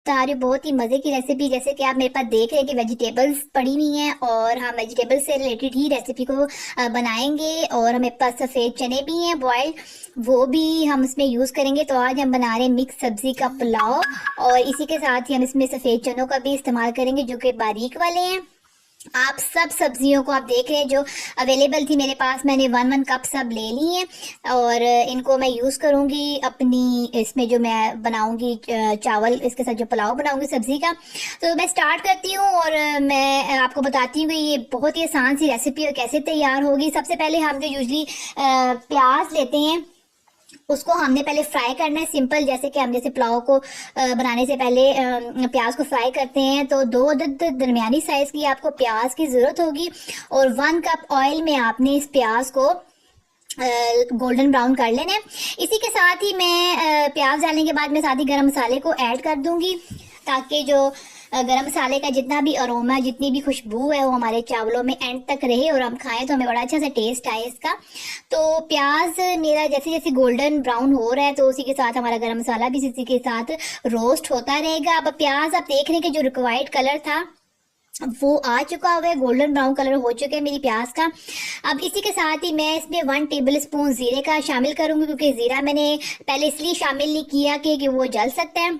बता रही हूँ बहुत ही मज़े की रेसिपी। जैसे कि आप मेरे पास देख रहे हैं कि वेजिटेबल्स पड़ी हुई हैं और हम वेजिटेबल्स से रिलेटेड ही रेसिपी को बनाएंगे। और हमें पास सफ़ेद चने भी हैं बॉयल्ड, वो भी हम इसमें यूज़ करेंगे। तो आज हम बना रहे हैं मिक्स सब्ज़ी का पुलाव और इसी के साथ ही हम इसमें सफ़ेद चनों का भी इस्तेमाल करेंगे जो कि बारीक वाले हैं। आप सब सब्जियों को आप देख रहे हैं जो अवेलेबल थी मेरे पास, मैंने 1 कप सब ले ली हैं और इनको मैं यूज़ करूँगी अपनी इसमें जो मैं बनाऊँगी चावल, इसके साथ जो पुलाव बनाऊँगी सब्ज़ी का। तो मैं स्टार्ट करती हूँ और मैं आपको बताती हूँ कि ये बहुत ही आसान सी रेसिपी और कैसे तैयार होगी। सबसे पहले हम जो यूजली प्याज लेते हैं उसको हमने पहले फ्राई करना है सिंपल, जैसे कि हम जैसे पुलाव को बनाने से पहले प्याज को फ्राई करते हैं। तो 2 अदद दरमियानी साइज की आपको प्याज की ज़रूरत होगी और 1 कप ऑयल में आपने इस प्याज को गोल्डन ब्राउन कर लेना है। इसी के साथ ही मैं प्याज डालने के बाद मैं साथ ही गरम मसाले को ऐड कर दूंगी ताकि जो गरम मसाले का जितना भी अरोमा, जितनी भी खुशबू है वो हमारे चावलों में एंड तक रहे और हम खाएं तो हमें बड़ा अच्छा सा टेस्ट आए इसका। तो प्याज मेरा जैसे जैसे गोल्डन ब्राउन हो रहा है तो उसी के साथ हमारा गरम मसाला भी इसी के साथ रोस्ट होता रहेगा। अब प्याज आप देख रहे हैं कि जो रिक्वायर्ड कलर था वो आ चुका हुआ है, गोल्डन ब्राउन कलर हो चुका है मेरी प्याज का। अब इसी के साथ ही मैं इसमें 1 टेबल स्पून जीरे का शामिल करूंगी, क्योंकि जीरा मैंने पहले इसलिए शामिल नहीं किया कि वो जल सकता है।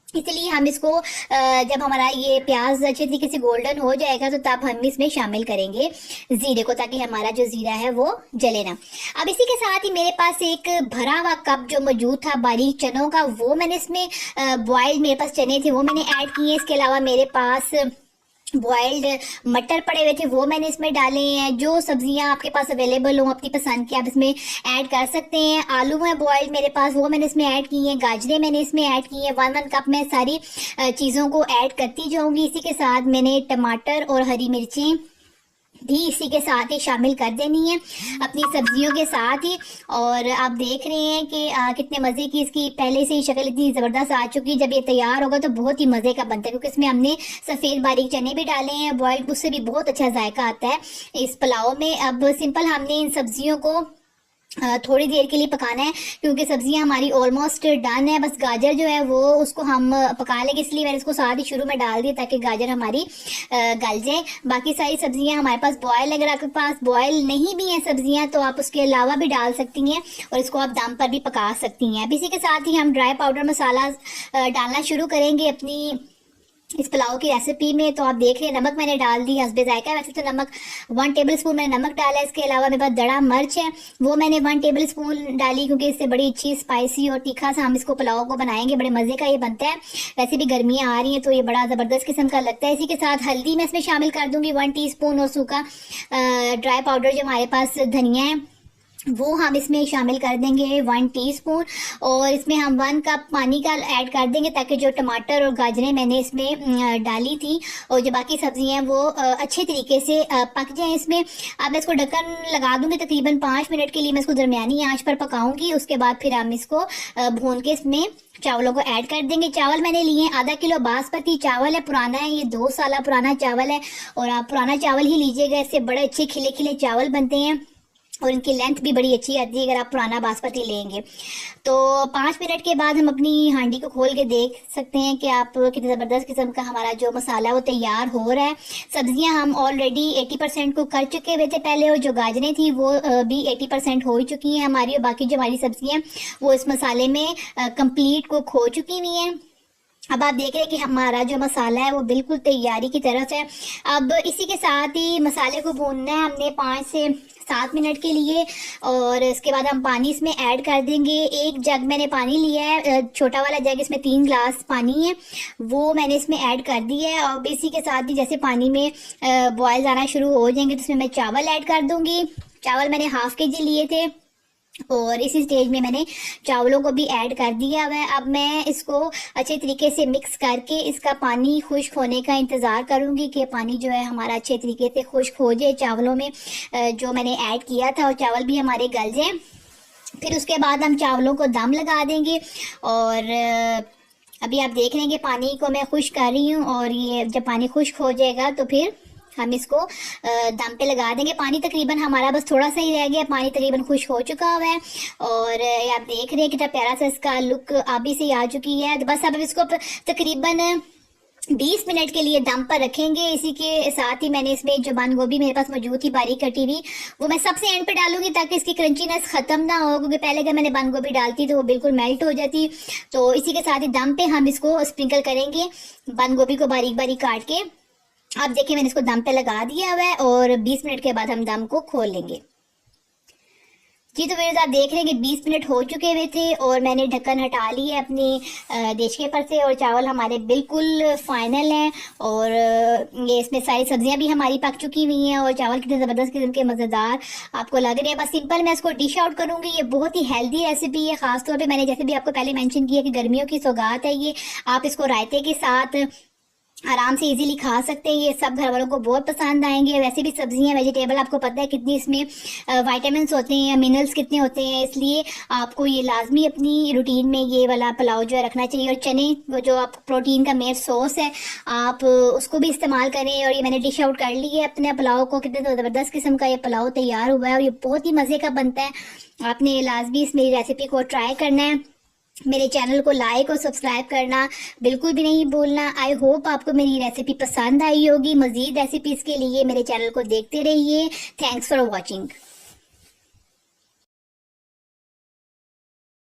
इसलिए हम इसको जब हमारा ये प्याज अच्छे तरीके से गोल्डन हो जाएगा तो तब हम इसमें शामिल करेंगे जीरे को, ताकि हमारा जो जीरा है वो जले ना। अब इसी के साथ ही मेरे पास एक भरा हुआ कप जो मौजूद था बारीक चनों का, वो मैंने इसमें बॉइल्ड मेरे पास चने थे वो मैंने ऐड किए। इसके अलावा मेरे पास बॉइल्ड मटर पड़े हुए थे वो मैंने इसमें डाले हैं। जो सब्जियां आपके पास अवेलेबल हो अपनी पसंद की आप इसमें ऐड कर सकते हैं। आलू हैं बॉइल्ड मेरे पास वो मैंने इसमें ऐड की हैं, गाजरें मैंने इसमें ऐड की हैं। 1 कप में सारी चीज़ों को ऐड करती जाऊंगी। इसी के साथ मैंने टमाटर और हरी मिर्चें भी इसी के साथ ही शामिल कर देनी है अपनी सब्जियों के साथ ही। और आप देख रहे हैं कि कितने मज़े की इसकी पहले से ही शक्ल इतनी ज़बरदस्त आ चुकी है। जब ये तैयार होगा तो बहुत ही मज़े का बनता है, क्योंकि इसमें हमने सफ़ेद बारीक चने भी डाले हैं बॉइल्ड, उससे भी बहुत अच्छा जायका आता है इस पुलाव में। अब सिंपल हमने इन सब्जियों को थोड़ी देर के लिए पकाना है, क्योंकि सब्जियां हमारी ऑलमोस्ट डन है। बस गाजर जो है वो उसको हम पका लेंगे, इसलिए मैंने इसको साथ ही शुरू में डाल दिया ताकि गाजर हमारी गल जाए। बाकी सारी सब्जियां हमारे पास बॉयल, अगर आपके पास बॉयल नहीं भी हैं सब्जियां तो आप उसके अलावा भी डाल सकती हैं और इसको आप दम पर भी पका सकती हैं। अब इसी के साथ ही हम ड्राई पाउडर मसाला डालना शुरू करेंगे अपनी इस पुलाव की रेसिपी में। तो आप देख रहे हैं नमक मैंने डाल दी हस्बे जायका। वैसे तो नमक 1 टेबल स्पून मैंने नमक डाला है। इसके अलावा मेरे पास दड़ा मिर्च है वो मैंने 1 टेबल स्पून डाली, क्योंकि इससे बड़ी अच्छी स्पाइसी और तीखा सा हम इसको पुलाव को बनाएंगे, बड़े मज़े का ये बनता है। वैसे भी गर्मियाँ आ रही हैं तो ये बड़ा ज़बरदस्त किस्म का लगता है। इसी के साथ हल्दी मैं इसमें शामिल कर दूँगी 1 टीस्पून और सूखा ड्राई पाउडर जो हमारे पास धनिया है वो हम इसमें शामिल कर देंगे 1 टीस्पून। और इसमें हम 1 कप पानी का ऐड कर देंगे ताकि जो टमाटर और गाजरें मैंने इसमें डाली थी और जो बाकी सब्जियां हैं वो अच्छे तरीके से पक जाएं इसमें। अब मैं इसको ढक्कन लगा दूंगी तकरीबन 5 मिनट के लिए। मैं इसको दरमियानी आंच पर पकाऊंगी। उसके बाद फिर हम इसको भून के इसमें चावलों को ऐड कर देंगे। चावल मैंने लिए आधा किलो बासमती चावल है, पुराना है, ये 2 साल पुराना चावल है। और आप पुराना चावल ही लीजिएगा, इससे बड़े अच्छे खिले खिले चावल बनते हैं और इनकी लेंथ भी बड़ी अच्छी आती है अगर आप पुराना बासमती लेंगे। तो 5 मिनट के बाद हम अपनी हांडी को खोल के देख सकते हैं कि आप कितने ज़बरदस्त किस्म का हमारा जो मसाला है वो तैयार हो रहा है। सब्जियां हम ऑलरेडी 80% कुक कर चुके हुए थे पहले, और जो गाजरें थी वो भी 80% हो चुकी हैं हमारी, और बाकी जो हमारी सब्जियां वो इस मसाले में कंप्लीट कुक हो चुकी हुई हैं। अब आप देख रहे हैं कि हमारा जो मसाला है वो बिल्कुल तैयारी की तरफ है। अब इसी के साथ ही मसाले को भूनना है हमने 5 से 7 मिनट के लिए, और इसके बाद हम पानी इसमें ऐड कर देंगे। 1 जग मैंने पानी लिया है, छोटा वाला जग, इसमें 3 गिलास पानी है वो मैंने इसमें ऐड कर दिया है। और इसी के साथ ही जैसे पानी में बॉयल आना शुरू हो जाएंगे तो इसमें मैं चावल ऐड कर दूंगी। चावल मैंने ½ kg लिए थे और इसी स्टेज में मैंने चावलों को भी ऐड कर दिया हुआ है। अब मैं इसको अच्छे तरीके से मिक्स करके इसका पानी खुश्क होने का इंतज़ार करूंगी कि पानी जो है हमारा अच्छे तरीके से खुश्क हो जाए चावलों में जो मैंने ऐड किया था, और चावल भी हमारे गल जाए। फिर उसके बाद हम चावलों को दम लगा देंगे। और अभी आप देख रहे हैं कि पानी को मैं खुश्क कर रही हूँ, और ये जब पानी खुश्क हो जाएगा तो फिर हम इसको दम पे लगा देंगे। पानी तकरीबन हमारा बस थोड़ा सा ही रह गया, पानी तकरीबन खुश हो चुका हुआ है और आप देख रहे हैं कितना प्यारा सा इसका लुक अभी से आ चुकी है। तो बस अब इसको तकरीबन 20 मिनट के लिए दम पर रखेंगे। इसी के साथ ही मैंने इसमें जो बंद गोभी मेरे पास मौजूद थी बारीक कटी हुई, वो मैं सबसे एंड पे डालूंगी ताकि इसकी क्रंचीनेस खत्म ना हो, क्योंकि पहले अगर मैंने बंद गोभी डालती तो वो बिल्कुल मेल्ट हो जाती। तो इसी के साथ ही दम पे हम इसको स्प्रिंकल करेंगे बंद गोभी को बारीक बारीक काट के। अब देखिए मैंने इसको दम पे लगा दिया हुआ है और 20 मिनट के बाद हम दम को खोल लेंगे। जी तो व्यूअर्स आप देख रहे हैं कि 20 मिनट हो चुके हुए थे और मैंने ढक्कन हटा ली है अपनी देचके पर से और चावल हमारे बिल्कुल फाइनल हैं और ये इसमें सारी सब्जियां भी हमारी पक चुकी हुई हैं और चावल कितने ज़बरदस्त किस्म के मज़ेदार आपको लग रहे हैं। बस सिंपल मैं इसको डिश आउट करूंगी। ये बहुत ही हेल्दी रेसिपी है, खासतौर पर मैंने जैसे भी आपको पहले मैंशन किया कि गर्मियों की सौगात है ये। आप इसको रायते के साथ आराम से इजीली खा सकते हैं, ये सब घर वालों को बहुत पसंद आएंगे। वैसे भी सब्जियां वेजिटेबल आपको पता है कितनी इसमें विटामिन्स होते हैं, मिनरल्स कितने होते हैं, इसलिए आपको ये लाजमी अपनी रूटीन में ये वाला पुलाव जो है रखना चाहिए। और चने वो जो आप प्रोटीन का मेन सोर्स है आप उसको भी इस्तेमाल करें। और ये मैंने डिश आउट कर ली है अपने पुलाव को। कितने ज़बरदस्त किस्म का ये पुलाव तैयार हुआ है और ये बहुत ही मज़े का बनता है। आपने लाजमी इस मेरी रेसिपी को ट्राई करना है। मेरे चैनल को लाइक और सब्सक्राइब करना बिल्कुल भी नहीं भूलना। आई होप आपको मेरी रेसिपी पसंद आई होगी। मज़ीद रेसिपीज़ के लिए मेरे चैनल को देखते रहिए। Thanks for watching.